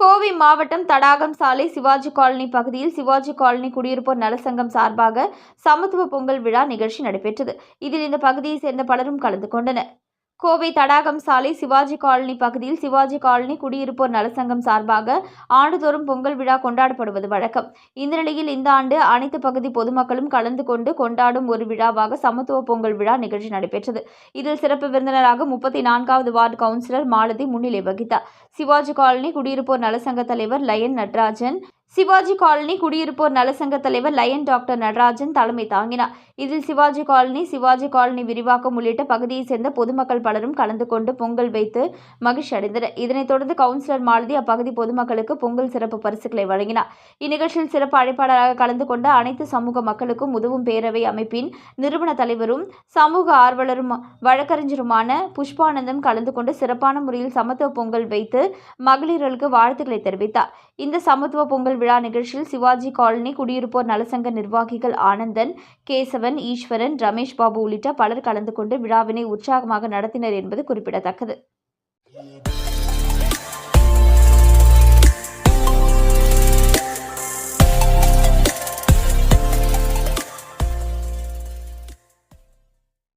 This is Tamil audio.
கோவை மாவட்டம் தடாகம் சாலை சிவாஜி காலனி பகுதியில் சிவாஜி காலனி குடியிருப்போர் நலசங்கம் சார்பாக சமத்துவ பொங்கல் விழா நிகழ்ச்சி நடைபெற்றது. இதில் இந்த பகுதியைச் சேர்ந்த பலரும் கலந்து கொண்டனர். கோவை தடாகம் சாலை சிவாஜி காலனி பகுதியில் சிவாஜி காலனி குடியிருப்போர் நலசங்கம் சார்பாக ஆண்டுதோறும் பொங்கல் விழா கொண்டாடப்படுவது வழக்கம். இந்த நிலையில் இந்த ஆண்டு அனைத்து பகுதி பொதுமக்களும் கலந்து கொண்டு கொண்டாடும் ஒரு விழாவாக சமத்துவ பொங்கல் விழா நிகழ்ச்சி நடைபெற்றது. இதில் சிறப்பு விருந்தினராக 34வது வார்டு கவுன்சிலர் மாலதி முன்னிலை வகித்தார். சிவாஜி காலனி குடியிருப்போர் நலசங்க தலைவர் லயன் நடராஜன், சிவாஜி காலனி குடியிருப்போர் நலசங்க தலைவர் லயன் டாக்டர் நடராஜன் தலைமை தாங்கினார். இதில் சிவாஜி காலனி விரிவாக்கம் உள்ளிட்ட பகுதியைச் சேர்ந்த பொதுமக்கள் பலரும் கலந்து கொண்டு பொங்கல் வைத்து மகிழ்ச்சி அடைந்தனர். இதனைத் தொடர்ந்து கவுன்சிலர் மாலதி அப்பகுதி பொதுமக்களுக்கு பொங்கல் சிறப்பு பரிசுகளை வழங்கினார். இந்நிகழ்ச்சியில் சிறப்பு அழைப்பாளராக கலந்து கொண்ட அனைத்து சமூக மக்களுக்கும் உதவும் பேரவை அமைப்பின் நிறுவன தலைவரும் சமூக ஆர்வலரும் வழக்கறிஞருமான புஷ்பானந்தம் கலந்து கொண்டு சிறப்பான முறையில் சமத்துவ பொங்கல் வைத்து மகளிர்களுக்கு வாழ்த்துக்களை தெரிவித்தார். இந்த சமத்துவ பொங்கல் விழா நிகழ்ச்சியில் சிவாஜி காலனி குடியிருப்போர் நலசங்க நிர்வாகிகள் ஆனந்தன், கேசவன், ஈஸ்வரன், ரமேஷ் பாபு உள்ளிட்ட பலர் கலந்து கொண்டு விழாவினை உற்சாகமாக நடத்தினர் என்பது குறிப்பிடத்தக்கது.